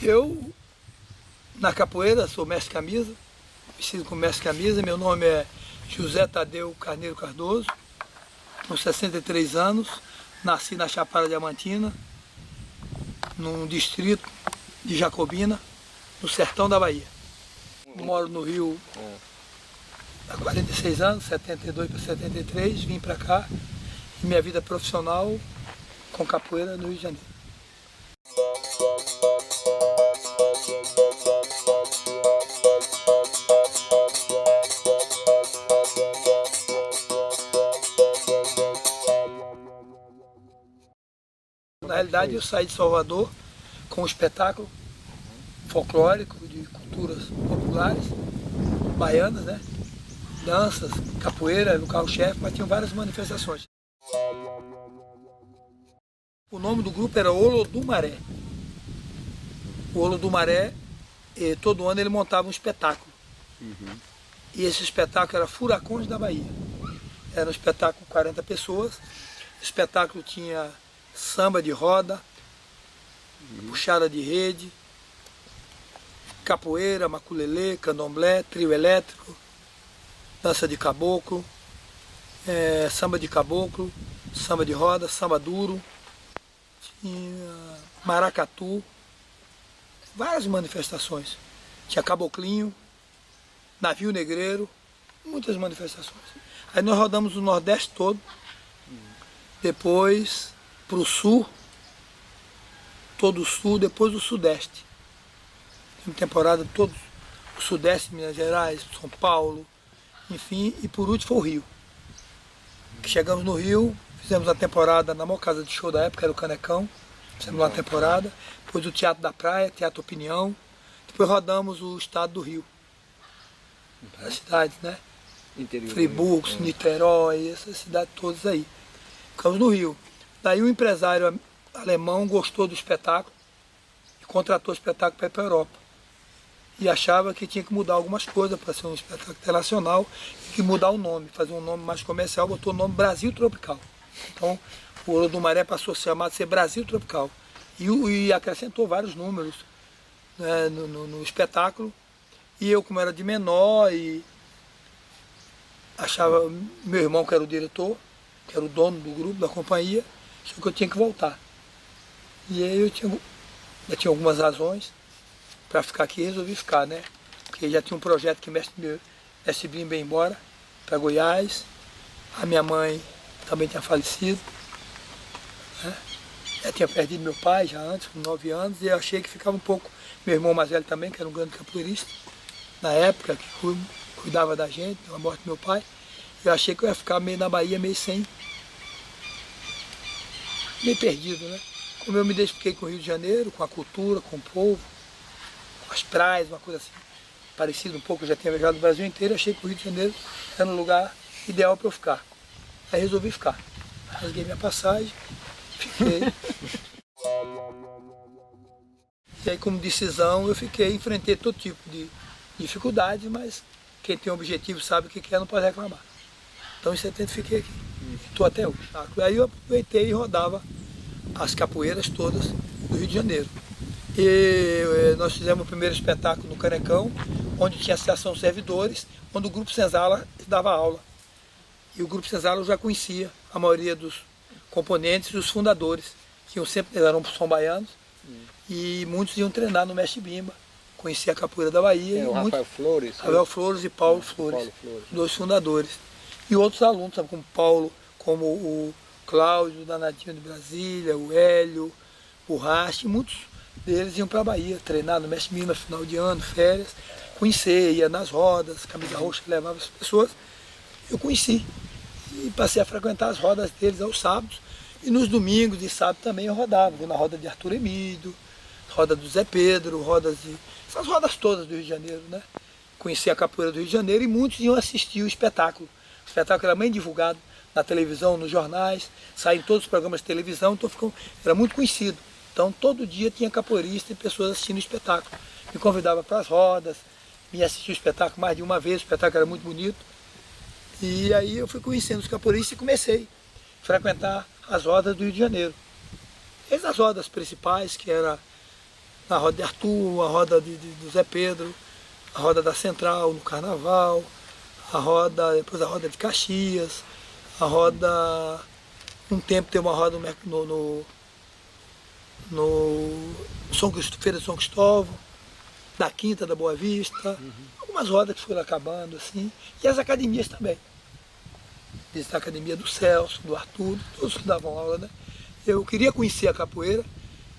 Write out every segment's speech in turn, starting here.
Eu, na capoeira, sou mestre camisa, vestido como mestre camisa. Meu nome é José Tadeu Carneiro Cardoso, tenho 63 anos, nasci na Chapada Diamantina, num distrito de Jacobina, no sertão da Bahia. Moro no Rio há 46 anos, 72 para 73, vim para cá e minha vida profissional com capoeira no Rio de Janeiro. Na realidade, eu saí de Salvador com um espetáculo folclórico de culturas populares, baianas, né? Danças, capoeira, no carro-chefe, mas tinham várias manifestações. O nome do grupo era Olodumaré. O Olodumaré, todo ano ele montava um espetáculo. E esse espetáculo era Furacões da Bahia. Era um espetáculo com 40 pessoas. O espetáculo tinha samba de roda, puxada de rede, capoeira, maculelê, candomblé, trio elétrico, dança de caboclo, samba de caboclo, samba de roda, samba duro, tinha maracatu, várias manifestações. Tinha caboclinho, navio negreiro, muitas manifestações. Aí nós rodamos o Nordeste todo, depois para o Sul, todo o Sul, depois o Sudeste. Uma temporada todo o Sudeste, Minas Gerais, São Paulo, enfim, e por último foi o Rio. Chegamos no Rio, fizemos a temporada na maior casa de show da época, era o Canecão, fizemos uma temporada, depois o Teatro da Praia, Teatro Opinião, depois rodamos o estado do Rio, as cidades, né? Interior, Friburgo, Niterói, essas cidades todas aí. Ficamos no Rio. Daí o empresário alemão gostou do espetáculo e contratou o espetáculo para ir para a Europa. E achava que tinha que mudar algumas coisas para ser um espetáculo internacional e que mudar o nome, fazer um nome mais comercial, botou o nome Brasil Tropical. Então o Olodumaré passou a ser Brasil Tropical. E acrescentou vários números, né, no espetáculo. E eu, como era de menor, e achava, meu irmão que era o diretor, que era o dono do grupo, da companhia, achou que eu tinha que voltar. E aí eu tinha algumas razões para ficar aqui, resolvi ficar, né? Porque já tinha um projeto que Mestre Bimba ia embora para Goiás, a minha mãe também tinha falecido, né? Já tinha perdido meu pai já antes, com 9 anos, e eu achei que ficava um pouco, meu irmão mais velho também, que era um grande capoeirista, na época, que cuidava da gente, da morte do meu pai, eu achei que eu ia ficar meio na Bahia, meio perdido, né? Como eu me identifiquei com o Rio de Janeiro, com a cultura, com o povo, com as praias, uma coisa assim, parecida um pouco, eu já tinha viajado o Brasil inteiro, achei que o Rio de Janeiro era um lugar ideal para eu ficar. Aí resolvi ficar. Rasguei minha passagem, fiquei. E aí, como decisão, eu fiquei, enfrentei todo tipo de dificuldade, mas quem tem um objetivo sabe o que quer, não pode reclamar. Então em 70 fiquei aqui, estou até hoje. Aí eu aproveitei e rodava as capoeiras todas do Rio de Janeiro. E nós fizemos o primeiro espetáculo no Canecão, onde tinha a Associação de Servidores, onde o Grupo Senzala dava aula. E o Grupo Senzala eu já conhecia a maioria dos componentes e os fundadores, que sempre eram baianos, e muitos iam treinar no Mestre Bimba, conhecia a capoeira da Bahia. O Rafael Flores. Rafael Flores e Paulo Flores, dois fundadores. E outros alunos, sabe, como Paulo, como o Cláudio, o Danadinho de Brasília, o Hélio, o Raste, muitos deles iam para a Bahia, treinar no Mestre Bimba, final de ano, férias, conhecer, ia nas rodas, camisa roxa que levava as pessoas. Eu conheci e passei a frequentar as rodas deles aos sábados, e nos domingos e sábados também eu rodava, vou na roda de Arthur Emílio, roda do Zé Pedro, essas rodas todas do Rio de Janeiro, né? Conheci a capoeira do Rio de Janeiro e muitos iam assistir o espetáculo. O espetáculo era bem divulgado na televisão, nos jornais, saía em todos os programas de televisão, então era muito conhecido. Então todo dia tinha capoeirista e pessoas assistindo o espetáculo. Me convidava para as rodas, me assistia o espetáculo mais de uma vez, o espetáculo era muito bonito. E aí eu fui conhecendo os capoeiristas e comecei a frequentar as rodas do Rio de Janeiro. Essas rodas principais, que era na roda de Arthur, a roda do Zé Pedro, a roda da Central no Carnaval, depois a roda de Caxias, a roda, um tempo tem uma roda no Feira de São Cristóvão, da Quinta da Boa Vista, algumas rodas que foram acabando assim, e as academias também. Visitar a academia do Celso, do Arthur, todos que davam aula, né? Eu queria conhecer a capoeira,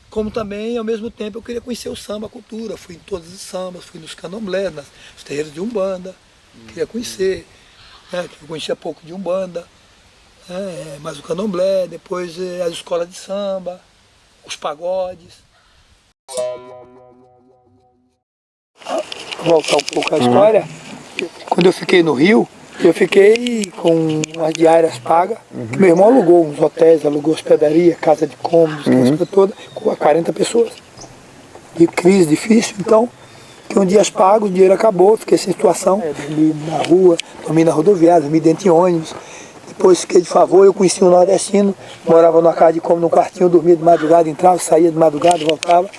como também, ao mesmo tempo, eu queria conhecer o samba, a cultura. Fui em todos os sambas, fui nos candomblés, nos terreiros de Umbanda, queria conhecer, né? Eu conhecia pouco de Umbanda, né? Mas o candomblé, depois as escolas de samba, os pagodes. Voltar um pouco à história, quando eu fiquei no Rio, eu fiquei com as diárias pagas, meu irmão alugou uns hotéis, alugou hospedaria, casa de cômodos, coisa toda, com 40 pessoas. E crise difícil, então, que um dia pago, o dinheiro acabou, fiquei sem situação, dormi na rua, dormi na rodoviária, dormi dentro de ônibus. Depois fiquei de favor, eu conheci um nordestino, morava numa casa de cômodo, num quartinho, dormia de madrugada, entrava, saía de madrugada, voltava,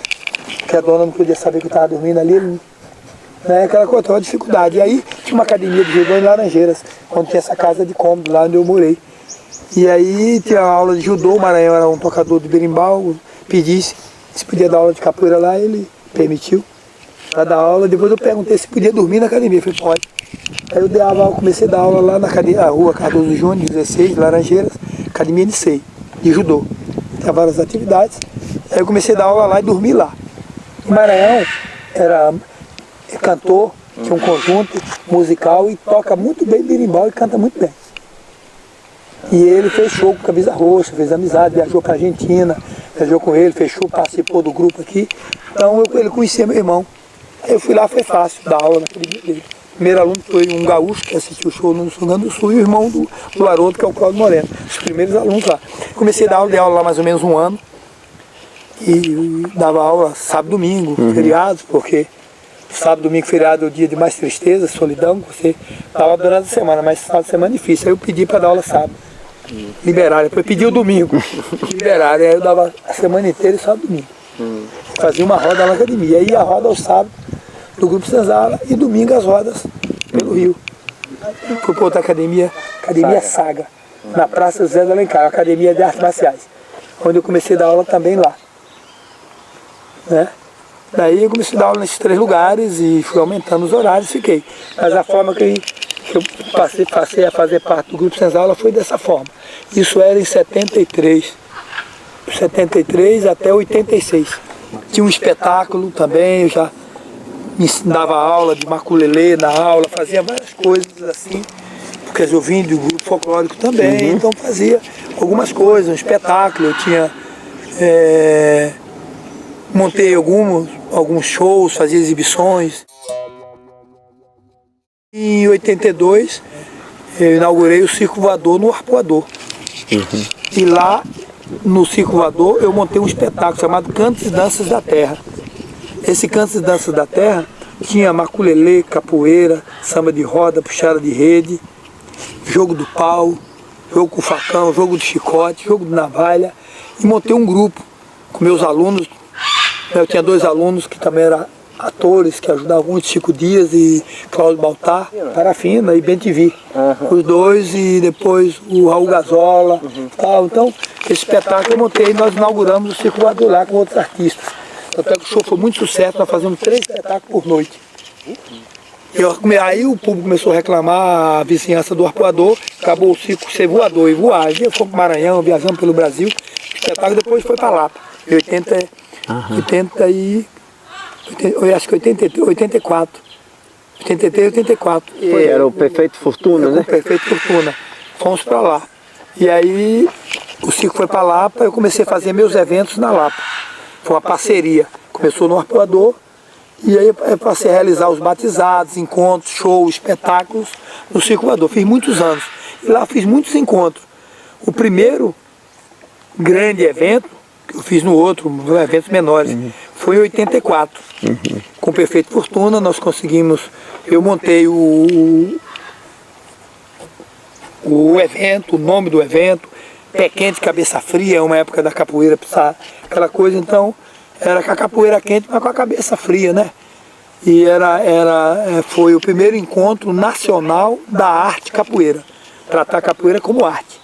porque a dona não podia saber que eu estava dormindo ali, né, aquela coisa, uma dificuldade. E aí tinha uma academia de judô em Laranjeiras, onde tinha essa casa de cômodo, lá onde eu morei. E aí tinha aula de judô, o Maranhão era um tocador de berimbau, pedisse se podia dar aula de capoeira lá, ele permitiu para dar aula. Depois eu perguntei se podia dormir na academia, eu falei, pode. Aí eu comecei a dar aula lá na rua Cardoso Júnior, 16, Laranjeiras, academia de SEI, de judô. Tinha várias atividades. Aí eu comecei a dar aula lá e dormi lá. O Maranhão era cantor, tinha um conjunto musical e toca muito bem berimbau e canta muito bem. E ele fez show com Camisa Roxa, fez amizade, viajou para a Argentina, viajou com ele, fechou, participou do grupo aqui. Então ele conhecia meu irmão. Aí eu fui lá, foi fácil dar aula naquele dia dele. O primeiro aluno foi um gaúcho que assistiu o show no Rio Grande do Sul e o irmão do Haroldo, que é o Cláudio Moreno. Os primeiros alunos lá. Comecei a dar aula, dei aula lá mais ou menos um ano. E dava aula sábado e domingo, feriados, porque sábado, domingo, feriado é o dia de mais tristeza, solidão, você dá aula durante a semana, mas sábado de semana é difícil. Aí eu pedi para dar aula sábado. Liberaram, depois pedi o domingo. Liberaram, aí eu dava a semana inteira e sábado e domingo. Fazia uma roda na academia. Aí a roda aos sábados do Grupo Senzala e domingo as rodas pelo Rio. Fui para outra academia, Academia Saga, na Praça José de Alencar, Academia de Artes Marciais, onde eu comecei a dar aula também lá. Né? Daí eu comecei a dar aula nesses 3 lugares e fui aumentando os horários e fiquei. Mas a forma que eu passei a fazer parte do Grupo Senzala foi dessa forma. Isso era em 73 até 86. Tinha um espetáculo também, eu já dava aula de maculelê na aula, fazia várias coisas assim, porque eu vim do grupo folclórico também, então fazia algumas coisas, um espetáculo, eu tinha... montei alguns shows, fazia exibições. Em 82, eu inaugurei o Circo Voador no Arpoador. E lá, no Circo Voador, eu montei um espetáculo chamado Cantos e Danças da Terra. Esse Cantos e Danças da Terra tinha maculelê, capoeira, samba de roda, puxada de rede, jogo do pau, jogo com facão, jogo de chicote, jogo de navalha. E montei um grupo com meus alunos. Eu tinha 2 alunos que também eram atores, que ajudavam muito, Chico Dias e Cláudio Baltar, Parafina e Bentivi. Os 2 e depois o Raul Gazola. Tal. Então, esse espetáculo eu montei e nós inauguramos o Circo Voador lá com outros artistas. Até que o show foi muito sucesso, nós fazemos 3 espetáculos por noite. Aí o público começou a reclamar, a vizinhança do Arpoador, acabou o circo ser voador e voar. Aí fomos para o Maranhão, viajamos pelo Brasil, o espetáculo depois foi para Lapa, em 84. 83, 84. Era o Prefeito Fortuna, né? O Prefeito Fortuna. Fomos para lá. E aí o circo foi para Lapa, eu comecei a fazer meus eventos na Lapa. Foi uma parceria. Começou no Arpoador, e aí eu passei a realizar os batizados, encontros, shows, espetáculos no Circo Voador. Fiz muitos anos. E lá fiz muitos encontros. O primeiro grande evento, que eu fiz no outro, eventos menores, foi em 84. Com o Prefeito Fortuna, nós conseguimos, eu montei o evento, o nome do evento, Pé Quente, Cabeça Fria, é uma época da capoeira, aquela coisa, então era com a capoeira quente, mas com a cabeça fria, né? E foi o primeiro encontro nacional da arte capoeira, tratar a capoeira como arte.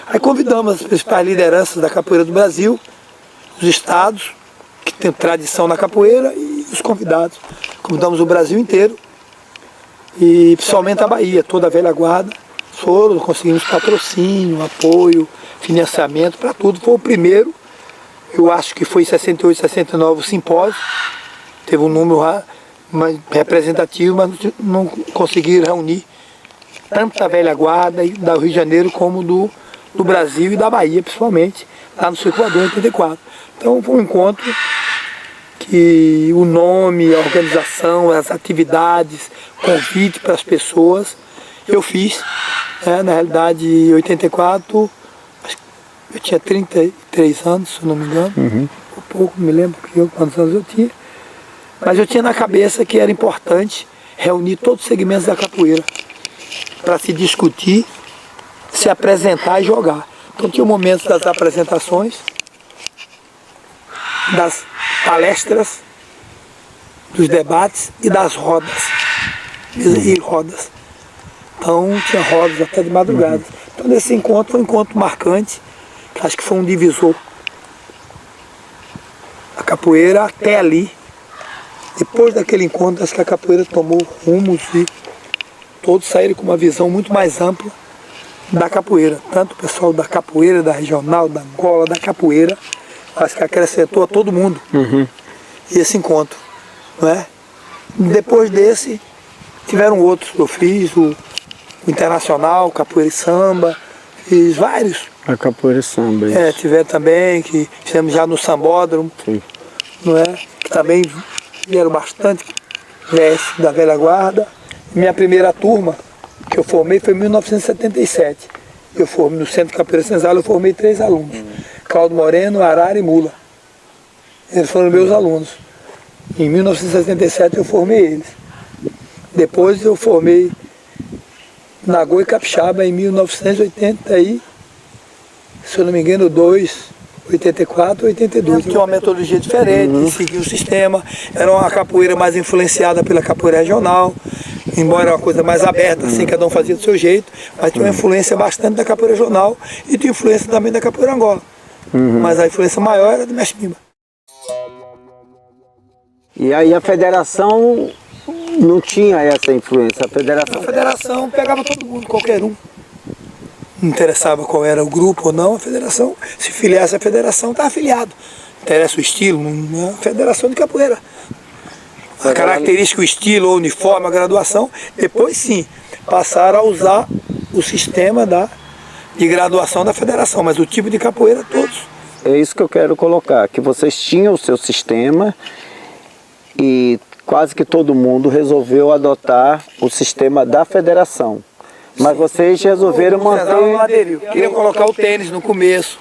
Aí convidamos as principais lideranças da capoeira do Brasil, os estados, que tem tradição na capoeira, e os convidados. Convidamos o Brasil inteiro, e principalmente a Bahia, toda a velha guarda. Conseguimos patrocínio, apoio, financiamento, para tudo. Foi o primeiro, eu acho que foi em 68, 69 o simpósio, teve um número representativo, mas não conseguiram reunir tanto da velha guarda e do Rio de Janeiro como do Brasil e da Bahia, principalmente, lá no Circulador em 84. Então foi um encontro que o nome, a organização, as atividades, convite para as pessoas, eu fiz. Na realidade, em 84, eu tinha 33 anos, se eu não me engano, um pouco, não me lembro quantos anos eu tinha, mas eu tinha na cabeça que era importante reunir todos os segmentos da capoeira para se discutir, se apresentar e jogar. Então tinha o momento das apresentações, das palestras, dos debates e das rodas. Então tinha rodas até de madrugada. Então nesse encontro foi um encontro marcante, que acho que foi um divisor. A capoeira até ali, depois daquele encontro, acho que a capoeira tomou rumos e todos saíram com uma visão muito mais ampla da capoeira. Tanto o pessoal da capoeira, da regional, da Angola, da capoeira, acho que acrescentou a todo mundo esse encontro, não é? Depois desse, tiveram outros que eu fiz, o Internacional, Capoeira e Samba, fiz vários. A capoeira e samba, isso. Tiveram também, que fizemos já no Sambódromo, não é? Que também vieram bastante vestes da velha guarda. Minha primeira turma que eu formei foi em 1977. Eu formei no Centro Capoeira Senzala, eu formei 3 alunos. Claudio Moreno, Arara e Mula. Eles foram meus alunos. Em 1977 eu formei eles. Depois eu formei Nagô e Capixaba em 1980 e, se eu não me engano, 84, 82. Tinha uma metodologia diferente, seguia o sistema. Era uma capoeira mais influenciada pela capoeira regional, embora era uma coisa mais aberta, assim, cada um fazia do seu jeito, mas tinha uma influência bastante da capoeira regional e tinha influência também da capoeira Angola. Mas a influência maior era do Mestre Mimba. E aí a federação não tinha essa influência, A federação pegava todo mundo, qualquer um. Não interessava qual era o grupo ou não, a federação, se filiasse à federação, está afiliado. Interessa o estilo, não é a federação de capoeira. A característica, o estilo, o uniforme, a graduação, depois sim, passaram a usar o sistema de graduação da federação, mas o tipo de capoeira todos. É isso que eu quero colocar, que vocês tinham o seu sistema e quase que todo mundo resolveu adotar o sistema da federação. Mas vocês resolveram manter... Queriam colocar o tênis no começo.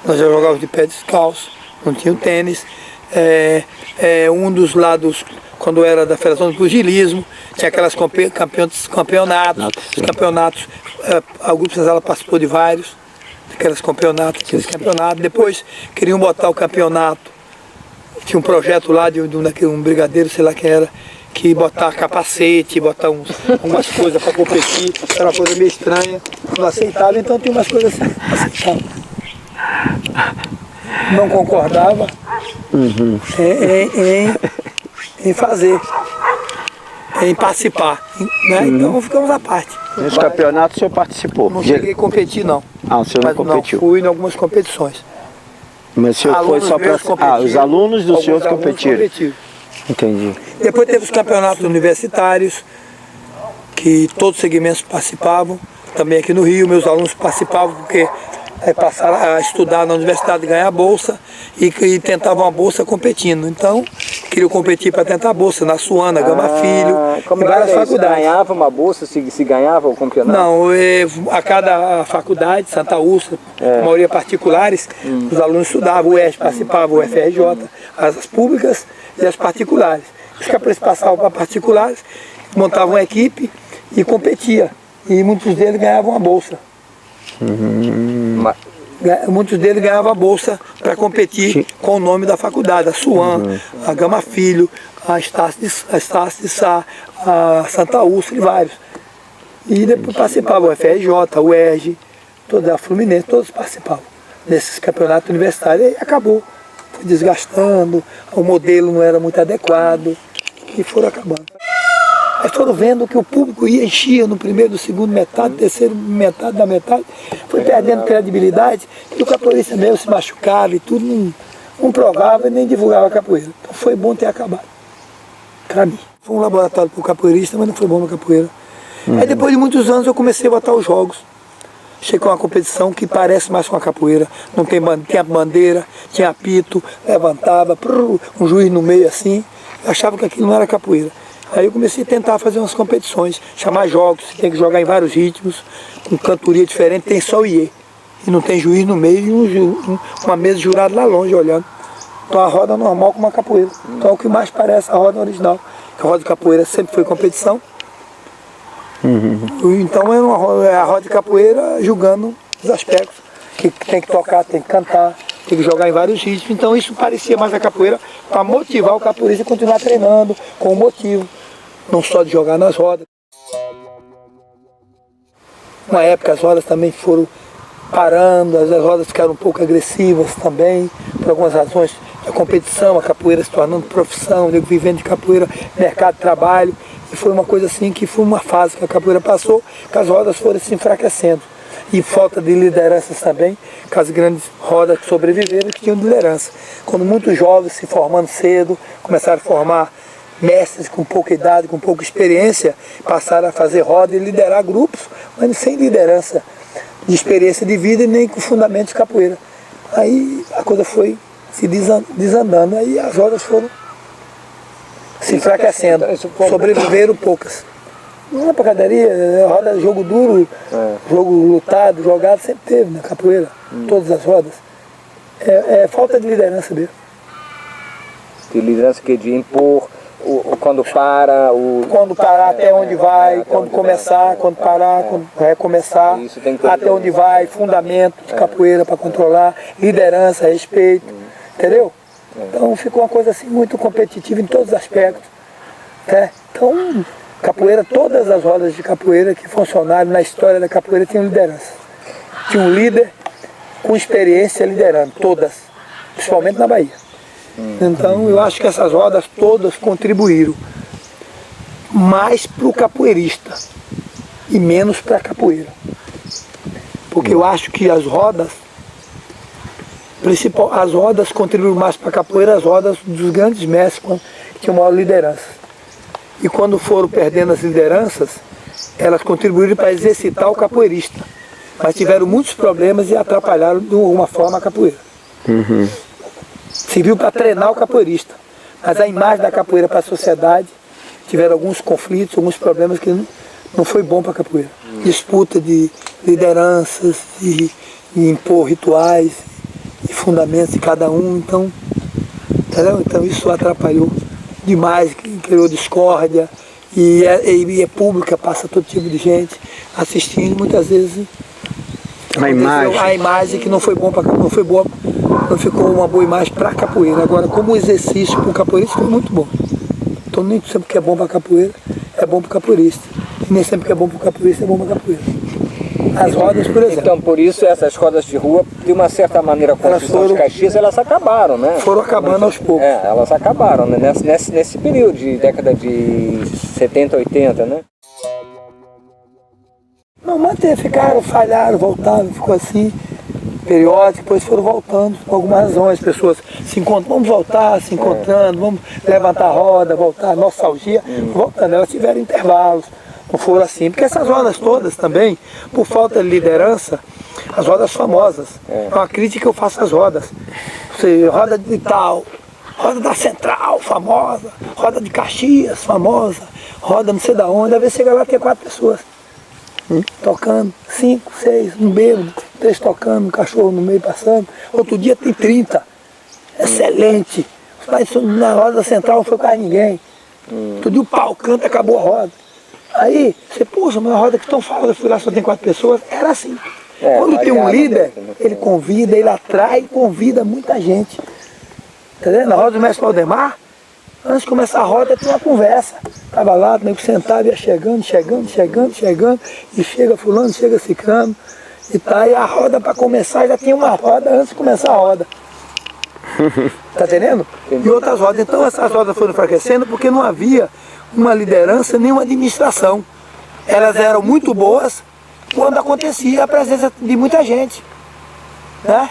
Nós já jogávamos de pé descalço, não tinha o tênis. Um dos lados, quando era da Federação do Pugilismo, tinha aquelas campeonatos. Os campeonatos, o Grupo Senzala participou de vários, aqueles campeonatos. Depois queriam botar o campeonato. Tinha um projeto lá de um brigadeiro, sei lá quem era, que botar capacete, botar umas coisas para competir, era uma coisa meio estranha, não aceitava, então tinha umas coisas aceitáveis. Não concordava em fazer, em participar, né? Então ficamos à parte. Nos campeonatos o senhor participou? Não cheguei a competir não. O senhor não competiu? Não, fui em algumas competições. Mas o senhor foi só para... os alunos do senhor competiram? Entendi. Depois teve os campeonatos universitários, que todos os segmentos participavam. Também aqui no Rio, meus alunos participavam porque passaram a estudar na universidade, ganhar a bolsa e tentavam a bolsa competindo. Então, queriam competir para tentar a bolsa na Suana, Gama Filho, como em várias faculdades. Ganhava uma bolsa se ganhava o campeonato? Não, a cada faculdade, Santa Úrsula, a maioria particulares, os alunos estudavam, o UERJ participava, o FRJ, as públicas e as particulares. Os que passavam para particulares, montavam uma equipe e competia. E muitos deles ganhavam a bolsa. muitos deles ganhavam bolsa para competir com o nome da faculdade, a SUAM, a Gama Filho, a Estácio de Sá, a Santa Úrsula e vários. E depois participavam o FRJ, o ERJ, toda a Fluminense, todos participavam desses campeonatos universitários. E aí acabou, foi desgastando, o modelo não era muito adequado e foram acabando. Aí foram vendo que o público enchia no primeiro, no segundo metade, terceiro metade da metade, foi perdendo credibilidade e o capoeirista mesmo se machucava e tudo, não provava e nem divulgava a capoeira. Então foi bom ter acabado, para mim. Foi um laboratório para o capoeirista, mas não foi bom na capoeira. Aí depois de muitos anos eu comecei a botar os jogos. Cheguei com uma competição que parece mais com a capoeira. Não tem tinha bandeira, tinha apito, levantava, um juiz no meio assim. Eu achava que aquilo não era capoeira. Aí eu comecei a tentar fazer umas competições, chamar jogos, você tem que jogar em vários ritmos, com cantoria diferente, tem só o iê. E não tem juiz no meio e uma mesa de jurado lá longe olhando. Então a roda normal com uma capoeira. Então é o que mais parece a roda original. A roda de capoeira sempre foi competição. Então é a roda de capoeira julgando os aspectos. Que tem que tocar, tem que cantar, tem que jogar em vários ritmos. Então isso parecia mais a capoeira para motivar o capoeirista a continuar treinando com o motivo. Não só de jogar nas rodas. Uma época as rodas também foram parando, as rodas ficaram um pouco agressivas também, por algumas razões. A competição, a capoeira se tornando profissão, o nego vivendo de capoeira, mercado de trabalho. E foi uma coisa assim que foi uma fase que a capoeira passou, que as rodas foram se enfraquecendo. E falta de lideranças também, que as grandes rodas que sobreviveram que tinham liderança. Quando muitos jovens se formando cedo, começaram a formar mestres com pouca idade, com pouca experiência, passaram a fazer roda e liderar grupos, mas sem liderança de experiência de vida e nem com fundamento de capoeira. Aí a coisa foi se desandando, aí as rodas foram se enfraquecendo, sobreviveram poucas. Não é pancadaria, roda, jogo duro, jogo lutado, jogado, sempre teve na capoeira, todas as rodas. É falta de liderança mesmo. De liderança que de impor, quando para, quando parar até onde vai, quando começar, quando parar, quando recomeçar, até onde vai, fundamento de capoeira para controlar, liderança, respeito, entendeu? Então ficou uma coisa assim muito competitiva em todos os aspectos. Né? Então, capoeira, todas as rodas de capoeira que funcionaram na história da capoeira tinham liderança. Tinha um líder com experiência liderando, todas, principalmente na Bahia. Então eu acho que essas rodas todas contribuíram mais para o capoeirista e menos para a capoeira. Porque eu acho que as rodas contribuíram mais para a capoeira, as rodas dos grandes mestres que tinham maior liderança. E quando foram perdendo as lideranças, elas contribuíram para exercitar o capoeirista. Mas tiveram muitos problemas e atrapalharam de alguma forma a capoeira. Serviu para treinar o capoeirista. Mas a imagem da capoeira para a sociedade tiveram alguns conflitos, alguns problemas que não foi bom para a capoeira. Disputa de lideranças, de impor rituais e fundamentos de cada um. Então isso atrapalhou demais, criou discórdia. E é pública, passa todo tipo de gente assistindo, muitas vezes a imagem que não foi bom para não foi boa, não ficou uma boa imagem para a capoeira. Agora, como exercício para o capoeirista, foi muito bom. Então nem sempre que é bom para a capoeira é bom para o capoeirista. E nem sempre que é bom para o capoeirista é bom para a capoeira. As rodas, por exemplo. Então, por isso, essas rodas de rua, de uma certa maneira, com a Construção de Caxias, elas acabaram, né? Foram acabando aos poucos. Elas acabaram, né? Nesse período de década de 70, 80, né? Não, ficaram, falharam, voltaram, ficou assim, periódico, depois foram voltando, por alguma razão, as pessoas se encontram, vamos voltar, se encontrando, vamos levantar a roda, voltar, nostalgia, voltando, elas tiveram intervalos, não foram assim, porque essas rodas todas também, por falta de liderança, as rodas famosas, é uma crítica que eu faço às rodas, roda de tal, roda da Central, famosa, roda de Caxias, famosa, roda não sei da onde, às vezes chega lá tem 4 pessoas. Tocando, 5, 6, um bêbado, 3 tocando, um cachorro no meio passando, outro dia tem 30, excelente, na roda central não foi quase ninguém, outro dia o pau canta, acabou a roda. Aí, você, poxa, mas a roda que estão falando, eu fui lá, só tem 4 pessoas, era assim. Quando tem um variado, líder, né? ele convida, ele atrai e convida muita gente. Tá vendo? Na roda do mestre Valdemar, antes de começar a roda, tinha uma conversa. Tava lá, o nego sentava, ia chegando, e chega fulano, chega ciclano, e tá, e a roda para começar, já tinha uma roda antes de começar a roda. Tá entendendo? E outras rodas. Então essas rodas foram enfraquecendo porque não havia uma liderança nem uma administração. Elas eram muito boas quando acontecia a presença de muita gente. Né?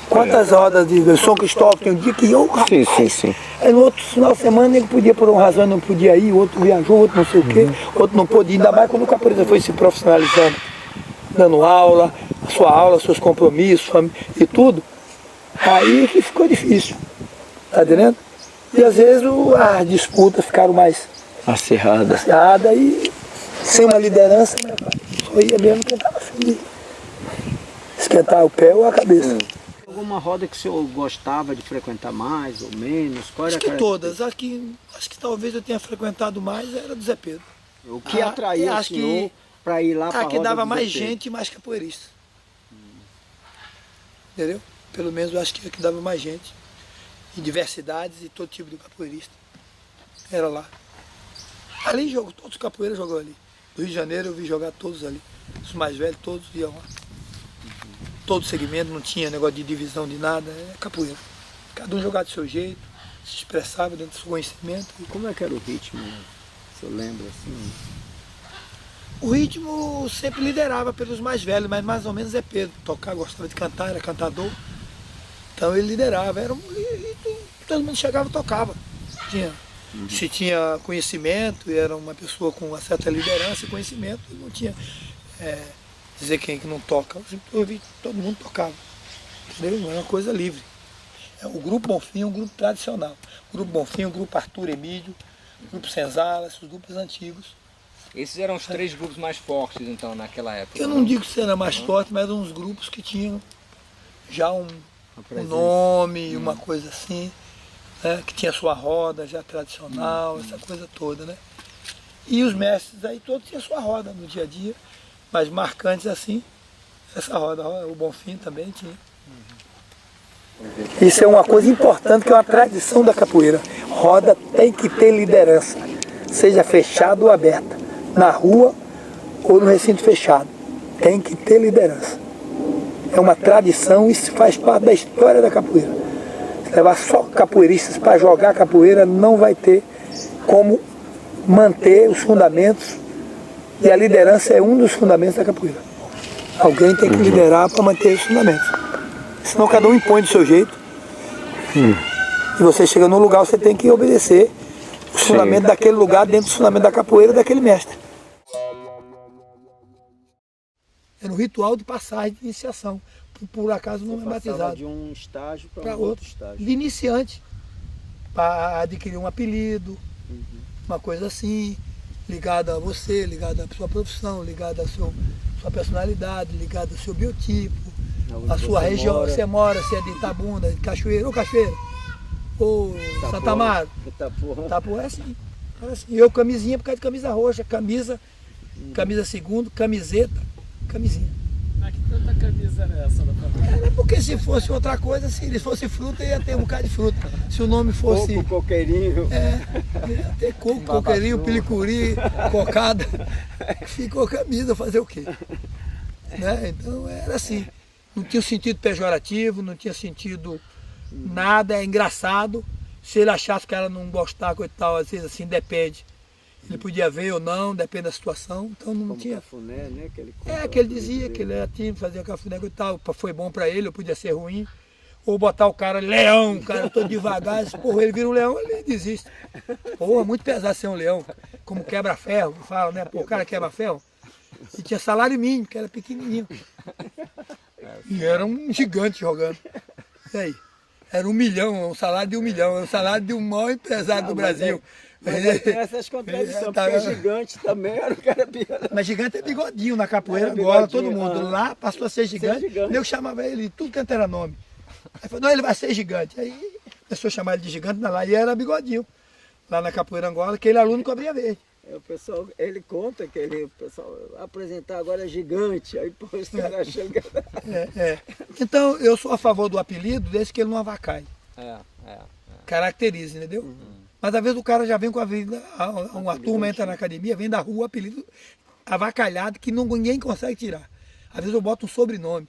Quantas rodas de São Cristóvão tem um dia que eu, rapaz, Sim. aí no outro final de semana ele podia por uma razão, não podia ir, o outro viajou, outro não sei o quê, outro não pôde ir, ainda mais quando o capoeira foi se profissionalizando, dando aula, a sua aula, seus compromissos e tudo, aí que ficou difícil, tá entendendo? E às vezes as disputas ficaram mais Acirrada. acirradas e sem uma liderança, né, pai? Só ia mesmo quem estava afim de esquentar o pé ou a cabeça. Alguma roda que o senhor gostava de frequentar mais ou menos? Qual era Acho que aquela- todas. Acho que talvez eu tenha frequentado mais era do Zé Pedro. O que Ah, atraía eu o acho que- senhor para ir lá para a que roda dava do mais Zé Pedro? gente e mais capoeirista. Entendeu? Pelo menos eu acho que dava mais gente. E diversidades e todo tipo de capoeirista. Era lá. Ali jogou, todos os capoeiras jogou ali. Do Rio de Janeiro eu vi jogar todos ali. Os mais velhos, todos iam lá. Todo segmento, não tinha negócio de divisão de nada, é capoeira. Cada um jogava do seu jeito, se expressava dentro do seu conhecimento. E como é que era o ritmo? O senhor lembra assim? O ritmo sempre liderava pelos mais velhos, mas mais ou menos é Pedro. Tocar, gostava de cantar, era cantador. Então ele liderava, era um ritmo, todo mundo chegava e tocava. Se tinha conhecimento, e era uma pessoa com uma certa liderança e conhecimento, não tinha dizer quem que não toca. Eu vi todo mundo tocava. Entendeu? Era uma coisa livre. O Grupo Bonfim é um grupo tradicional. O Grupo Bonfim, o Grupo Arthur Emílio, o Grupo Senzala, esses grupos antigos. Esses eram os três grupos mais fortes, então, naquela época. Eu não digo que era mais forte, mas eram uns grupos que tinham já um presença. nome, uma coisa assim, né? Que tinha sua roda já tradicional, essa coisa toda, né? E os mestres aí todos tinham sua roda no dia a dia, mas marcantes assim, essa roda, o Bonfim também tinha. Isso é uma coisa importante, que é uma tradição da capoeira. Roda tem que ter liderança, seja fechada ou aberta, na rua ou no recinto fechado. Tem que ter liderança. É uma tradição, isso faz parte da história da capoeira. Se levar só capoeiristas para jogar capoeira, não vai ter como manter os fundamentos, e a liderança é um dos fundamentos da capoeira. Alguém tem que liderar para manter os fundamentos. Senão cada um impõe do seu jeito. E você chega num lugar, você tem que obedecer os fundamentos daquele lugar, dentro dos fundamentos da capoeira daquele mestre. Era um ritual de passagem, de iniciação. Por acaso não é batizado. De um estágio para Para um outro outro, estágio. de iniciante, para adquirir um apelido, uma coisa assim, ligada a você, ligada à sua profissão, ligada à sua personalidade, ligada ao seu biotipo, a sua região que você mora, se é de Itabuna, de Cachoeira, ou Cachoeira, ou Santa Amaro. Itapuã é assim. É assim. Eu camisinha por causa de camisa roxa, camisa segundo, camiseta, camisinha. Mas que tanta camisa era essa da família? Era porque se fosse outra coisa, se ele fosse fruta, ia ter um bocado de fruta. Se o nome fosse... Coco, coqueirinho. ia ter coco, coqueirinho, pilicuri, cocada. Ficou camisa, fazer o quê? Né? Então era assim. Não tinha sentido pejorativo, não tinha sentido nada, é engraçado. Se ele achasse que ela não gostar, coisa e tal, às vezes assim, depende. Ele podia ver ou não, depende da situação, então não tinha. Cafuné, né? Que ele dizia que ele era tímido, fazia cafuné e tal, foi bom pra ele, ou podia ser ruim. Ou botar o cara leão, o cara todo devagar, porra, ele vira um leão, ele desiste. Porra, muito pesado ser um leão, como quebra-ferro, fala, né? Pô, o cara quebra-ferro. E tinha salário mínimo, que era pequenininho. E era um gigante jogando. E aí? Era 1 milhão, um salário de 1 milhão, um salário de um maior empresário do Brasil. Mas tem essas contradições, porque gigante também era o cara pior. Mas gigante é bigodinho na capoeira, Era agora bigodinho, todo mundo. Lá passou a ser gigante, eu chamava ele, tudo quanto era nome. Aí falou, não, ele vai ser gigante. Aí começou a chamar ele de gigante lá, e era bigodinho. Lá na capoeira Angola, aquele aluno cobria verde. O pessoal, ele conta que o pessoal vai apresentar agora é gigante, aí pô, os caras acham que... Então, eu sou a favor do apelido desde que ele não avacaie. É. Caracteriza, entendeu? Mas às vezes o cara já vem com a vida, uma turma entra na academia, vem da rua, apelido avacalhado que ninguém consegue tirar. Às vezes eu boto um sobrenome.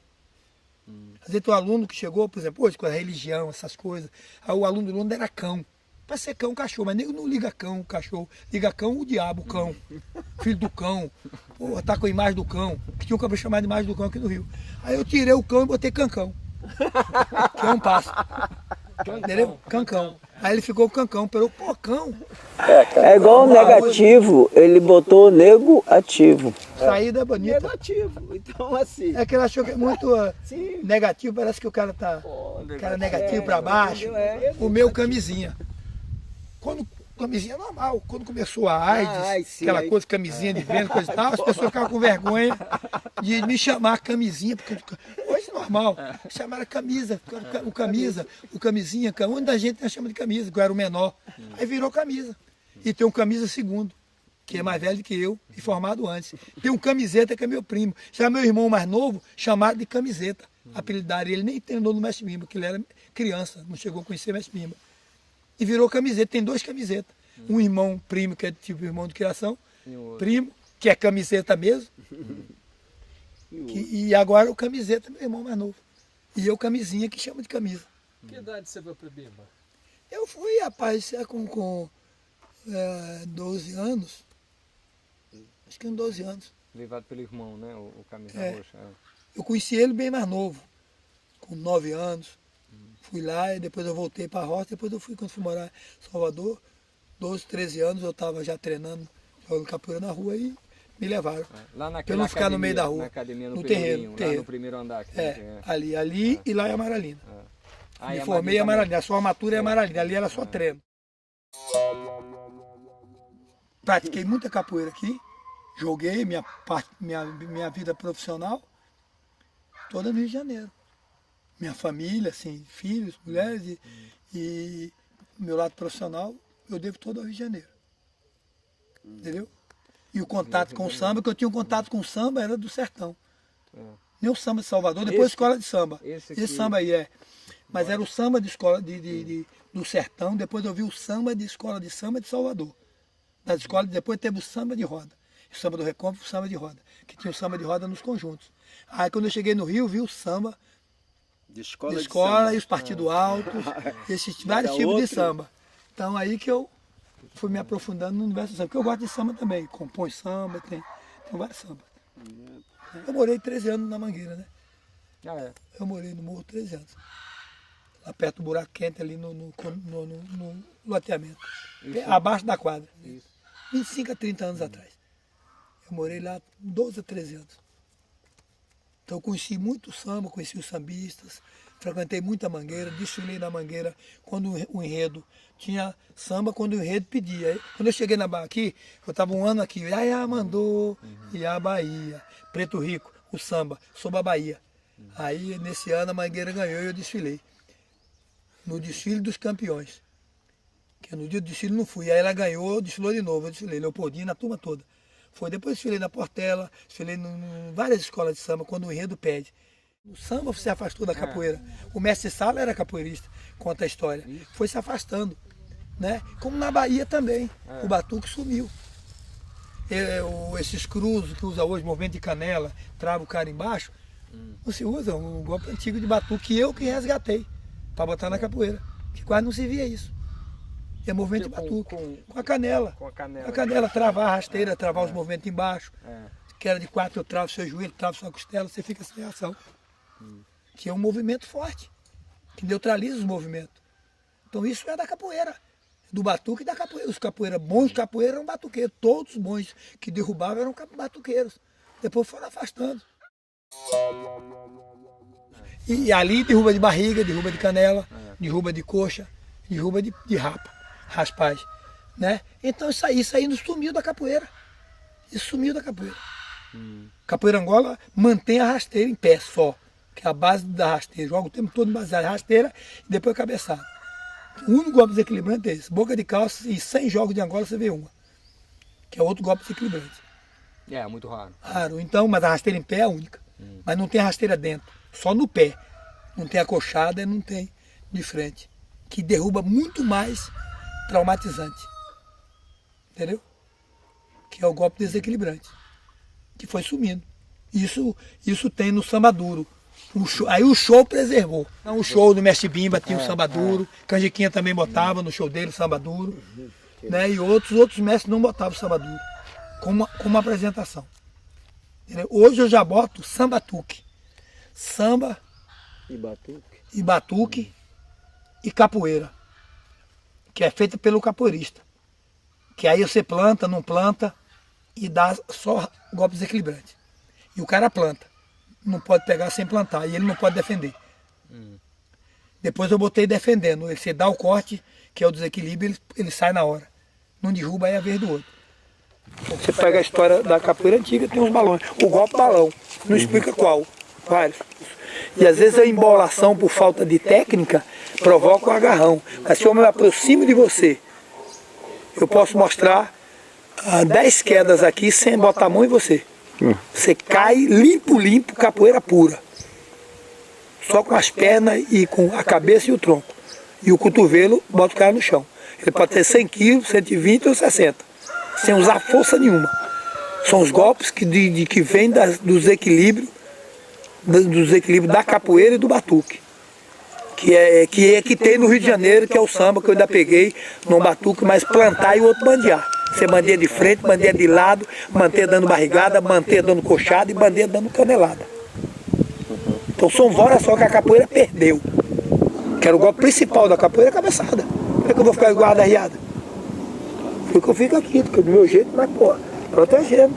Às vezes tem um aluno que chegou, por exemplo, hoje com a religião, essas coisas, aí o aluno do aluno era cão. Para ser cão, cachorro, mas nego não liga cão, cachorro. Liga cão, o diabo, o cão. Filho do cão. Pô, tá com a imagem do cão. Que tinha um cabelo chamado de imagem do cão aqui no Rio. Aí eu tirei o cão e botei cancão. Que é um pássaro. Entendeu? Cancão. Aí ele ficou com cancão, pelo pô, cão. É igual o negativo, ele botou nego ativo. Saída é bonita. Negativo, então assim... É que ele achou que é muito negativo, parece que o cara tá cara negativo para baixo. O meu camisinha. Quando camisinha normal, quando começou a AIDS, aquela coisa, camisinha de vento, coisa e tal, as pessoas ficavam com vergonha de me chamar camisinha, porque hoje é normal, chamaram camisa, o camisa, o camisinha, muita gente chama de camisa, que eu era o menor, aí virou camisa. E tem um camisa segundo, que é mais velho que eu e formado antes. Tem um camiseta que é meu primo. Já meu irmão mais novo, chamado de camiseta, apelidaram ele, nem treinou no Mestre Mimba, porque ele era criança, não chegou a conhecer Mestre Mimba. E virou camiseta, tem 2 camisetas. Um irmão primo, que é tipo irmão de criação, primo, que é camiseta mesmo. E agora o camiseta, meu irmão mais novo. E eu camisinha, que chama de camisa. Que idade você foi para Bimba? Eu fui, rapaz, com 12 anos. Acho que uns 12 anos. Levado pelo irmão, né? O camisa roxa. Eu conheci ele bem mais novo, com 9 anos. Fui lá e depois eu voltei para a roça, depois eu fui, quando fui morar em Salvador, 12, 13 anos, eu estava já treinando, jogando capoeira na rua e me levaram. Lá Pra eu não ficar no meio da rua, na academia, no terreno. lá no primeiro andar. Ali e lá em Amaralina. Ah, Me formei em Amaralina, a sua armatura é Amaralina, ali era só treino. Pratiquei muita capoeira aqui, joguei minha vida profissional toda no Rio de Janeiro. Minha família, assim, filhos, mulheres e meu lado profissional, eu devo todo ao Rio de Janeiro. Entendeu? E o contato com o samba, que eu tinha um contato com o samba, era do sertão. Nem o samba de Salvador, depois escola de samba. Esse samba aí Mas era o samba de escola do sertão, depois eu vi o samba de escola de samba de Salvador. Das escolas, depois teve o samba de roda. O samba do Recôncavo, o samba de roda. Que tinha o samba de roda nos conjuntos. Aí quando eu cheguei no Rio, vi o samba de escola e os partidos altos, esses vários tipos de samba. Então aí que eu fui me aprofundando no universo do samba, porque eu gosto de samba também, compõe samba, tem vários sambas. Eu morei 13 anos na Mangueira, né? Eu morei no Morro 13 anos. Lá perto do buraco quente, ali no loteamento. Abaixo da quadra. 25 a 30 anos atrás. Eu morei lá 12 a 13 anos. Então eu conheci muito samba, conheci os sambistas, frequentei muita Mangueira, desfilei na Mangueira quando o enredo tinha samba, quando o enredo pedia. Quando eu cheguei aqui, eu estava um ano aqui, Iaiá mandou, e a Bahia, Preto Rico, o samba, sobre a Bahia. Aí nesse ano a Mangueira ganhou e eu desfilei. No desfile dos campeões. Que no dia do desfile não fui. Aí ela ganhou, desfilou de novo, eu desfilei, Leopoldina, a turma toda. Foi, depois desfilei na Portela, desfilei em várias escolas de samba, quando o enredo pede. O samba se afastou da capoeira. O mestre Sala era capoeirista, conta a história. Foi se afastando, né? Como na Bahia também. O batuque sumiu. Esses cruzos que usa hoje, movimento de canela, trava o cara embaixo, não se usa, um golpe antigo de batuque que resgatei, para botar na capoeira. Que quase não se via isso. É movimento de batuque, com a canela. Com a canela, travar a rasteira, travar os movimentos embaixo. Que era de 4, eu travo seu joelho, travo sua costela, você fica sem reação. Que é um movimento forte, que neutraliza os movimentos. Então isso é da capoeira, do batuque e da capoeira. Os capoeiras, bons capoeiras eram batuqueiros, todos os bons que derrubavam eram batuqueiros. Depois foram afastando. E ali derruba de barriga, derruba de canela, derruba de coxa, derruba de raspaz, né? Então isso aí não sumiu da capoeira. Isso sumiu da capoeira. Capoeira Angola mantém a rasteira em pé só, que é a base da rasteira. Joga o tempo todo baseado em rasteira e depois cabeçada. O único golpe desequilibrante é esse. Boca de calça e 100 jogos de Angola você vê uma. que é outro golpe desequilibrante. É, muito raro. Raro. Então, mas a rasteira em pé é a única. Mas não tem a rasteira dentro, só no pé. Não tem a coxada e não tem de frente. Que derruba muito mais traumatizante. Entendeu? Que é o golpe desequilibrante. Que foi sumindo. Isso tem no samba duro. Aí o show preservou. O show do Mestre Bimba tinha o samba duro. Canjiquinha também botava no show dele o samba duro. Né? E outros mestres não botavam o samba duro. Como apresentação. Entendeu? Hoje eu já boto samba tuque. Samba e batuque e capoeira. Que é feita pelo capoeirista. Que aí você planta, não planta e dá só golpe desequilibrante. E o cara planta. Não pode pegar sem plantar. E ele não pode defender. Depois eu botei defendendo. Você dá o corte, que é o desequilíbrio, ele sai na hora. Não derruba, aí é a vez do outro. Você pega a história da capoeira antiga, tem uns balões. O golpe balão. Não explica qual. Vários. E às vezes a embolação por falta de técnica provoca o agarrão. Mas se eu me aproximo de você, eu posso mostrar 10 quedas aqui sem botar a mão em você. Você cai limpo, capoeira pura. Só com as pernas e com a cabeça e o tronco. E o cotovelo, bota o cara no chão. Ele pode ter 100 quilos, 120 ou 60. Sem usar força nenhuma. São os golpes que vêm dos equilíbrios da capoeira e do batuque. Que tem no Rio de Janeiro, que é o samba que eu ainda peguei num batuque, mas plantar e o outro bandear. Você bandeia de frente, bandeia de lado, manter dando barrigada, manter dando coxada e bandeia dando canelada. Então são várias só que a capoeira perdeu. Que era o golpe principal da capoeira, a cabeçada. Como é que eu vou ficar igual a arriada? Porque eu fico aqui, do meu jeito, mas pô, protegendo.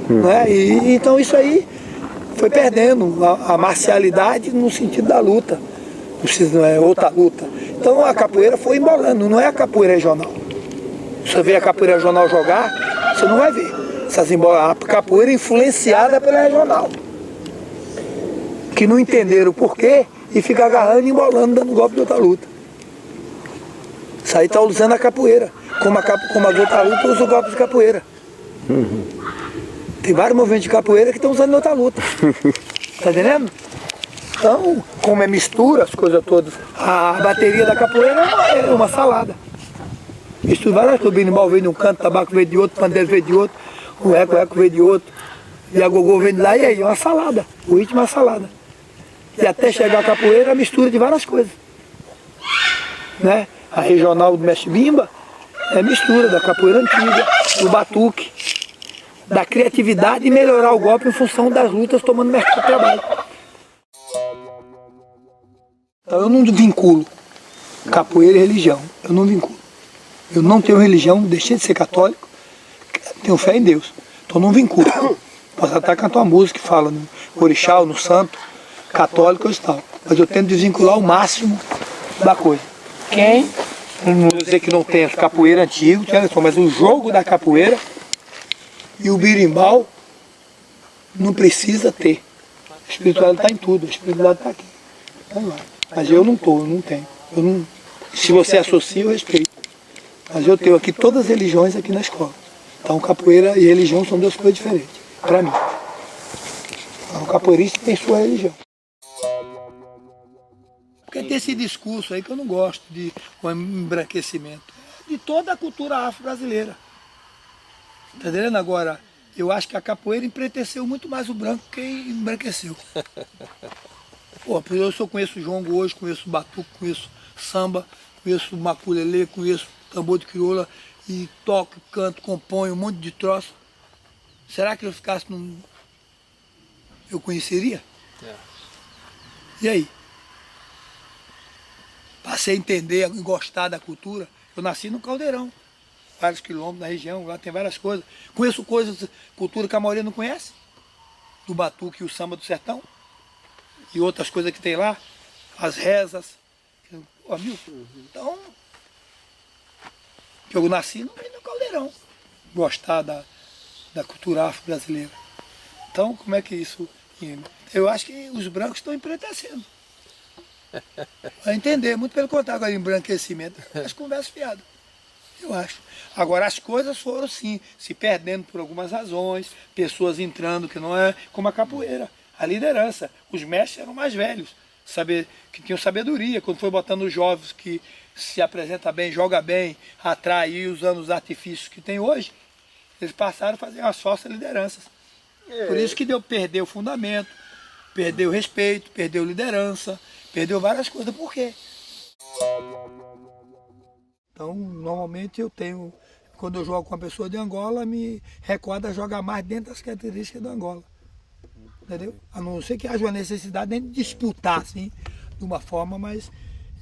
Né? E então isso aí foi perdendo a marcialidade no sentido da luta. Não é outra luta. Então a capoeira foi embolando, não é a capoeira regional. Se você ver a capoeira regional jogar, você não vai ver. A capoeira influenciada pela regional. Que não entenderam o porquê e fica agarrando e embolando, dando golpe de outra luta. Isso aí está usando a capoeira. Como a outra luta usa o golpe de capoeira. Tem vários movimentos de capoeira que estão usando outra luta. Tá entendendo? Então, como é mistura, as coisas todas, a bateria da capoeira é uma salada. Mistura várias coisas, o berimbau vem de um canto, o tabaco vem de outro, o pandeiro vem de outro, o eco vem de outro, e a gogô vem de lá, e aí é uma salada. O ritmo é uma salada. E até chegar a capoeira, a mistura de várias coisas. Né? A regional do Mestre Bimba é mistura da capoeira antiga, do batuque, da criatividade e melhorar o golpe em função das lutas tomando mercado de trabalho. Então eu não vinculo capoeira e religião, eu não vinculo. Eu não tenho religião, deixei de ser católico, tenho fé em Deus, então não vinculo. Posso até cantar uma música que fala no orixá, no santo, católico e tal, mas eu tento desvincular o máximo da coisa. Quem, não vou dizer que não tem capoeira antigo, mas o jogo da capoeira e o birimbau não precisa ter. A espiritualidade está em tudo, a espiritualidade está aqui. Então, mas eu não tenho. Se você associa, eu respeito. Mas eu tenho aqui todas as religiões aqui na escola. Então capoeira e religião são duas coisas diferentes, para mim. Então, o capoeirista tem sua religião. Porque tem esse discurso aí que eu não gosto de o embranquecimento. De toda a cultura afro-brasileira. Está entendendo? Agora, eu acho que a capoeira empreteceu muito mais o branco que embranqueceu. Pô, eu conheço jongo hoje, conheço batuque, conheço samba, conheço maculelê, conheço tambor de crioula e toco, canto, componho, um monte de troço. Será que eu ficasse num... eu conheceria? É. E aí? Passei a entender e gostar da cultura. Eu nasci no Caldeirão, vários quilômetros na região, lá tem várias coisas. Conheço coisas, cultura que a maioria não conhece, do batuque e o samba do sertão. E outras coisas que tem lá, as rezas. Pô, então, eu nasci no Caldeirão, gostar da cultura afro-brasileira. Então, como é que isso... Eu acho que os brancos estão empretecendo. Vai entender, muito pelo contrário, agora embranquecimento, as conversas fiadas. Eu acho. Agora, as coisas foram, sim, se perdendo por algumas razões, pessoas entrando que não é, como a capoeira, a liderança. Os mestres eram mais velhos, que tinham sabedoria. Quando foi botando os jovens que se apresenta bem, joga bem, atrai, e usando os artifícios que tem hoje, eles passaram a fazer umas falsas lideranças. Por isso que perdeu o fundamento, perdeu o respeito, perdeu liderança, perdeu várias coisas. Por quê? Então, normalmente quando eu jogo com uma pessoa de Angola, me recorda jogar mais dentro das características da Angola. Entendeu? A não ser que haja uma necessidade nem de disputar, assim, de uma forma, mas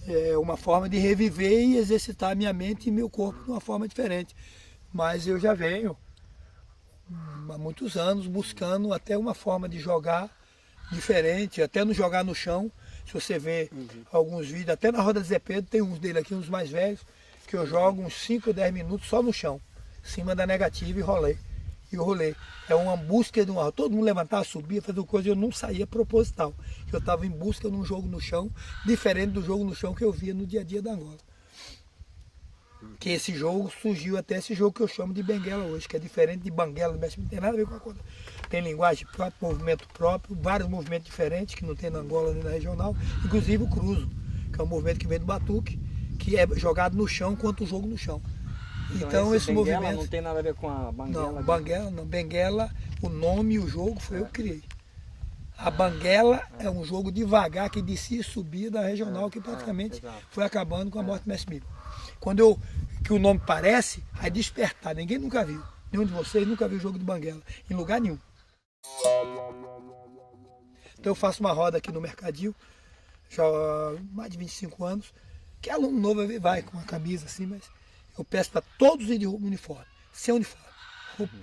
é uma forma de reviver e exercitar a minha mente e meu corpo de uma forma diferente. Mas eu já venho há muitos anos buscando até uma forma de jogar diferente, até não jogar no chão. Se você vê alguns vídeos, até na Roda de Zé Pedro, tem uns dele aqui, uns mais velhos, que eu jogo uns 5 ou 10 minutos só no chão, em cima da negativa e rolê. E o rolê é uma busca de uma... Todo mundo levantava, subia, fazia coisa, eu não saía proposital. Eu estava em busca de um jogo no chão, diferente do jogo no chão que eu via no dia a dia da Angola. Que esse jogo surgiu até esse jogo que eu chamo de benguela hoje, que é diferente de banguela, não tem nada a ver com a coisa. Tem linguagem própria, movimento próprio, vários movimentos diferentes que não tem na Angola nem na regional, inclusive o cruzo, que é um movimento que vem do batuque, que é jogado no chão quanto o jogo no chão. Então esse movimento não tem nada a ver com a banguela? Não, banguela não. Benguela, o nome e o jogo foi eu que criei. A banguela é um jogo devagar que descia e subia da regional, que praticamente foi acabando com a morte do Mestre Miro. Que o nome parece, aí despertar, ninguém nunca viu. Nenhum de vocês nunca viu o jogo de banguela, em lugar nenhum. Então eu faço uma roda aqui no Mercadinho, já há mais de 25 anos, que aluno novo vai com uma camisa assim, mas eu peço para todos ir de uniforme, sem uniforme, roupa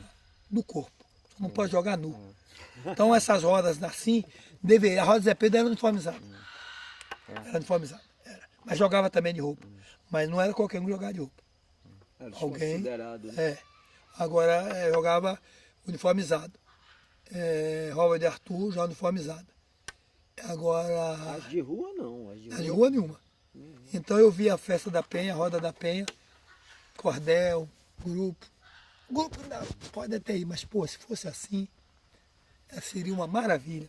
do corpo, não pode jogar nu. Então essas rodas assim, a roda de Zé Pedro era uniformizada. Era uniformizada, era. Mas jogava também de roupa, mas não era qualquer um jogar de roupa. Era Alguém, considerado, né? agora jogava uniformizado. Robert de Arthur já uniformizada. Agora. As de rua não. As de rua nenhuma. Então eu vi a festa da Penha, a roda da Penha, cordel, grupo. Grupo não, pode até ir, mas pô, se fosse assim, seria uma maravilha.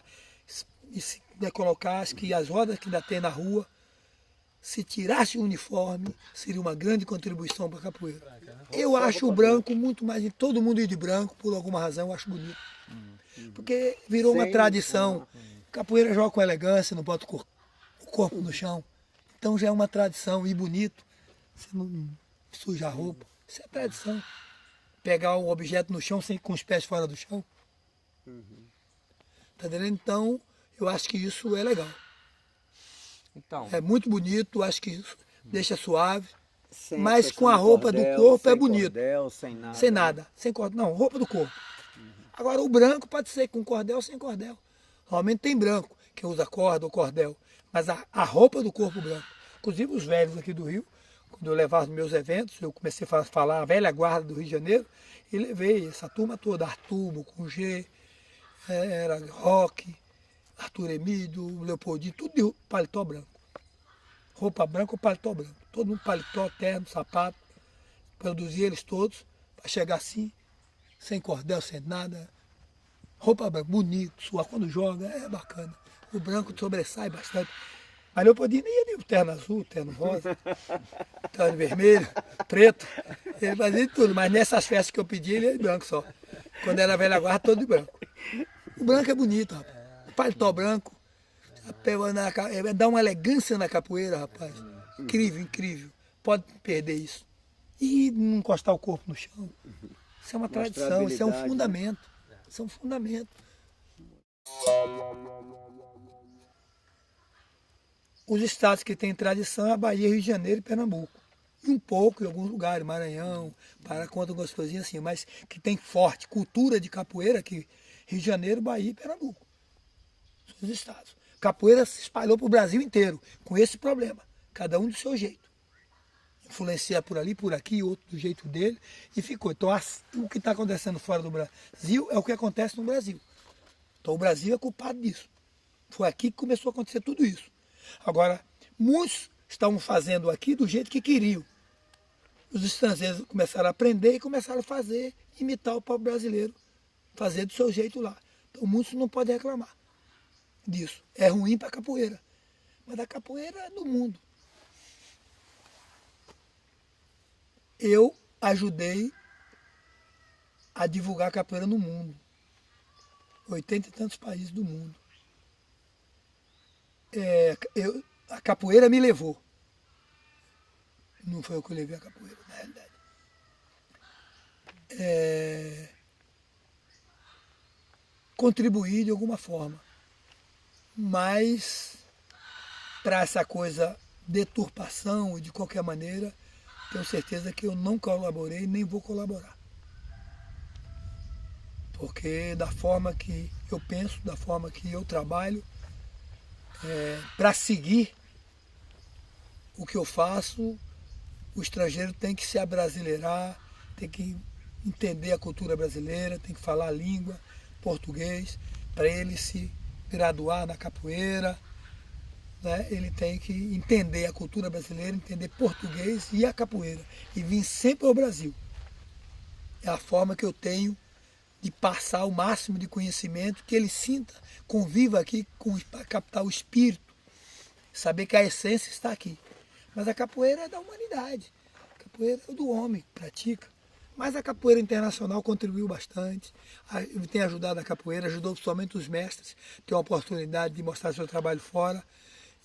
E se colocar, acho que as rodas que ainda tem na rua, se tirasse o uniforme, seria uma grande contribuição para a capoeira. Eu acho o branco muito mais, todo mundo ir de branco, por alguma razão, eu acho bonito. Porque virou uma tradição. Capoeira joga com elegância, não bota o corpo no chão. Então já é uma tradição, e bonito. Você não suja a roupa. Isso é tradição. Pegar o objeto no chão com os pés fora do chão. Tá entendendo? Então, eu acho que isso é legal. Então, É muito bonito, acho que isso deixa suave. Sem Mas questão com a de roupa do cordel, corpo é sem bonito. Cordel, sem nada. Sem nada, sem cordel. Não, roupa do corpo. Agora o branco pode ser com cordel ou sem cordel. Normalmente tem branco, que usa corda ou cordel. Mas a roupa do corpo branco. Inclusive os velhos aqui do Rio, quando eu levava os meus eventos, eu comecei a falar a velha guarda do Rio de Janeiro, e levei essa turma toda, Arthur, com G, era Roque, Arthur Emílio, Leopoldinho, tudo de paletó branco. Roupa branca ou paletó branco. Todo mundo paletó, terno, sapato. Produzia eles todos para chegar assim, sem cordel, sem nada. Roupa branca, bonito, suar quando joga, é bacana. O branco sobressai bastante. Mas Leopoldinho ia de terno azul, terno rosa, terno vermelho, preto. Ele fazia de tudo, mas nessas festas que eu pedi, ele ia de branco só. Quando era velha guarda, todo de branco. O branco é bonito, rapaz. Paletó branco, dá uma elegância na capoeira, rapaz. Incrível, incrível. Pode perder isso. E não encostar o corpo no chão. Isso é uma tradição, isso é um fundamento. Isso é um fundamento. Os estados que têm tradição é a Bahia, Rio de Janeiro e Pernambuco. E um pouco em alguns lugares, Maranhão, Pará, conta algumas coisinhas assim, mas que tem forte cultura de capoeira aqui, Rio de Janeiro, Bahia e Pernambuco. São os estados. Capoeira se espalhou para o Brasil inteiro, com esse problema, cada um do seu jeito. Influenciar por ali, por aqui, outro do jeito dele, e ficou. Então o que está acontecendo fora do Brasil é o que acontece no Brasil. Então o Brasil é culpado disso. Foi aqui que começou a acontecer tudo isso. Agora, muitos estavam fazendo aqui do jeito que queriam. os estrangeiros começaram a aprender e começaram a fazer, imitar o povo brasileiro, fazer do seu jeito lá. Então muitos não podem reclamar disso. É ruim para a capoeira, mas a capoeira é do mundo. Eu ajudei a divulgar a capoeira no mundo. 80 e tantos países do mundo. A capoeira me levou. Não foi eu que levei a capoeira, na realidade. Contribuir de alguma forma. Mas, para essa coisa, deturpação e de qualquer maneira, tenho certeza que eu não colaborei nem vou colaborar. Porque da forma que eu penso, da forma que eu trabalho, para seguir o que eu faço, o estrangeiro tem que se abrasileirar, tem que entender a cultura brasileira, tem que falar a língua, português, para ele se graduar na capoeira, né? Ele tem que entender a cultura brasileira, entender português e a capoeira, e vir sempre ao Brasil. É a forma que eu tenho de passar o máximo de conhecimento, que ele sinta, conviva aqui para captar o espírito, saber que a essência está aqui. Mas a capoeira é da humanidade, a capoeira é do homem que pratica. Mas a capoeira internacional contribuiu bastante, tem ajudado a capoeira, ajudou principalmente os mestres, ter uma oportunidade de mostrar seu trabalho fora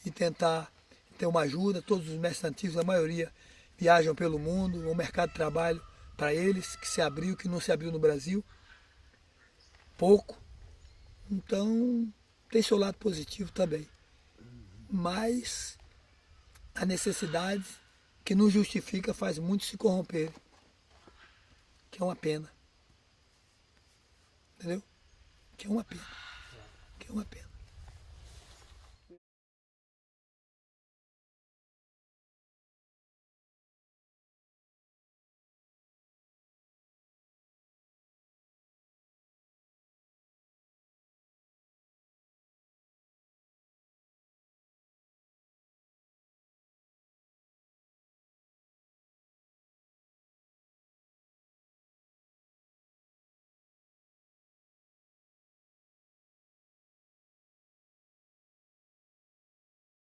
e tentar ter uma ajuda. Todos os mestres antigos, a maioria, viajam pelo mundo, o mercado de trabalho para eles, que se abriu, que não se abriu no Brasil, pouco. Então, tem seu lado positivo também. Mas a necessidade que não justifica faz muitos se corromper, que é uma pena. Entendeu? Que é uma pena. Que é uma pena.